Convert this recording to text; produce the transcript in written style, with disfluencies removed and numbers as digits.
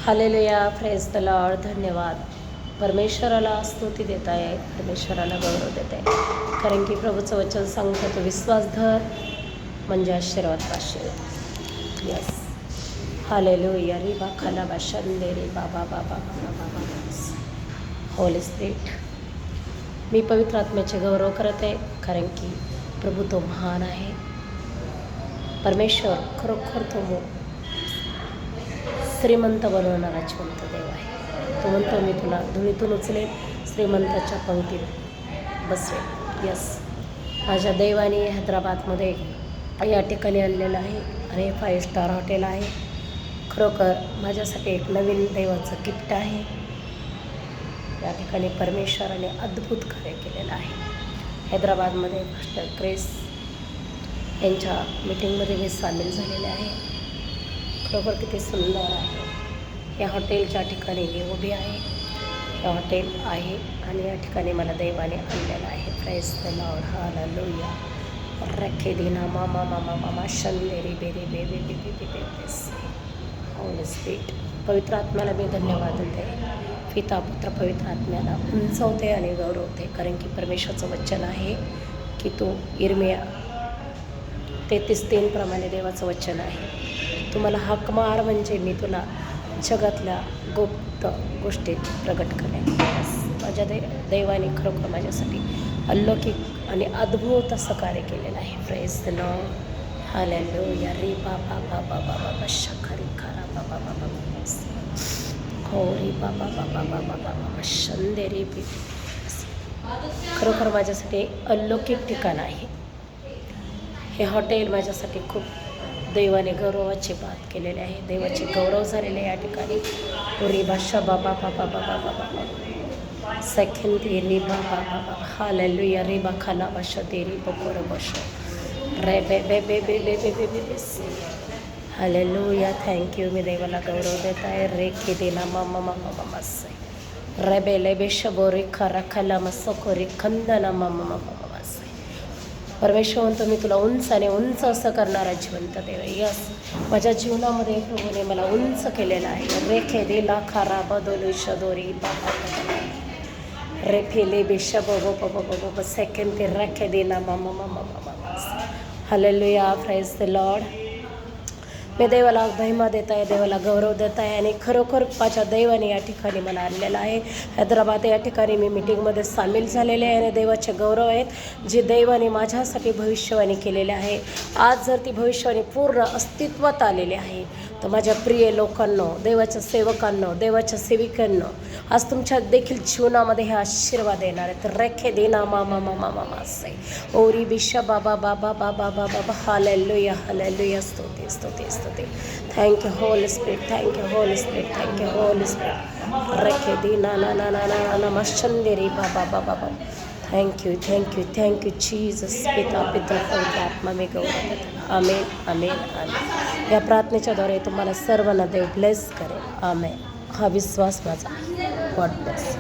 Hallelujah, praise the Lord. धन्यवाद. परमेश्वराला स्तुती देत आहे, परमेश्वराला गौरव देत आहे. कारण की प्रभूचं वचन सांगतं तो विश्वास धर म्हणजे आशीर्वाद पाशील. Yes, hallelujah. री बा खाला बा शंदे रे बाबा बाबा बाबा बाबा. होली स्पिरिट, मी पवित्र आत्म्याचे गौरव करत आहे. कारण की प्रभू तो महान आहे. परमेश्वर खरोखर तो श्रीमंत बनवणारा जिवंत देव आहे. तो म्हणतो मी तुला धुळीतून उचलेन, श्रीमंताच्या पंक्तीत बसवेन. यस, माझ्या देवाने हैदराबादमध्ये या ठिकाणी आणलेलं आहे आणि 5 स्टार हॉटेल आहे. खरोखर माझ्यासाठी एक नवीन देवाचं गिफ्ट आहे. या ठिकाणी परमेश्वराने अद्भुत कार्य केलेलं आहे. हैदराबादमध्ये मास्टर क्रेस यांच्या मीटिंगमध्ये मी सामील झालेले आहे. खरोखर किती सुंदर आहे. या हॉटेलच्या ठिकाणी मी उभी आहे. हे हॉटेल आहे आणि या ठिकाणी मला दैवाने आणलेलं आहे. Praise the Lord. हालेलुया. रखे दिना मामा मामा मामा शंदेरी बेरी बेबी बेबी बेबी बेस. होली स्पिरिट, पवित्र आत्म्याला मी धन्यवाद देते. पिता पुत्र पवित्र आत्म्याला उंचवते आणि गौरवते. कारण की परमेश्वरचं वचन आहे की तो इर्मिया 33:3 प्रमाणे देवाचं वचन आहे. तुम्हाला हाक मार म्हणजे मी तुला जगातल्या गुप्त गोष्टी प्रगट करेन. माझ्या दैवाने खरोखर माझ्यासाठी अलौकिक आणि अद्भुत असं कार्य केलेलं आहे. Praise the Lord. हालेलुया. रे बाबा बाबा बाबा बाबा शखरी खरा बाबा बाबा बाबा हो रे बाबा बाबा बाबा बाबा शंदेरी बी. खरोखर माझ्यासाठी अलौकिक ठिकाण आहे. हे हॉटेल माझ्यासाठी खूप दैवाने गौरवाची बात केलेली आहे. देवाचे गौरव झालेले या ठिकाणी. री भाषा बाबा बाबा बाबा बाबा सेकंड री बाबा बाबा. हालेलुया. रे बा खाला भाषा देरी बकोर बशो रे बे बे बे बे बे बे बे बे बे. हालेलुया. थँक्यू. मी देवाला गौरव देत आहे. रे के देना मामा मामा मामा से रे बे ले बे शबोरी खरा खाला मसकोरी खंदना मामा मामा. परमेश्वर म्हणतो मी तुला उंच आणि उंच असं करणारा जिवंत देव. यस, माझ्या जीवनामध्ये प्रभूने मला उंच केलेलं आहे. रेखे दिला खारा बदोली शदोरी बाबा रेफेले बेशा बबो बबो बबो सेकंड ते रेखे दिला मामा मामा मामा. हालेलुया. Praise the Lord. मी देवाला महिमा देत आहे, देवाला गौरव देत आहे. आणि खरोखर माझ्या दैवाने या ठिकाणी मला आणलेलं आहे. हैदराबाद या ठिकाणी मी मीटिंगमध्ये सामील झालेले आहे आणि देवाचे गौरव आहेत जे दैवाने माझ्यासाठी भविष्यवाणी केलेले आहे. आज जर ती भविष्यवाणी पूर्ण अस्तित्वात आलेली आहे तर माझ्या प्रिय लोकांनो, देवाच्या सेवकांनो, देवाच्या सेविकांनो, आज तुमच्या देखील जीवनामध्ये हे आशीर्वाद येणार आहेत. रेखे देना मामा मामा मामा से ओरी बिशा बाबा बाबा बाबा बाबा. Hallelujah hallelujah. स्तुती स्तुती स्तुती. Thank you holy spirit. Thank you holy spirit. Thank you holy spirit. रेखे देना ना ना ना ना ना मशंदेरी बाबा बाबा बाबा. Thank you thank you thank you Jesus. पिता पिता पवित्र आत्मा मी गौरव देतो. आमेन आमेन आमेन. या प्रार्थनेच्याद्वारे तुम्हाला सर्वांना देव ब्लेस करेल. आमेन. हा विश्वास माझा. God bless.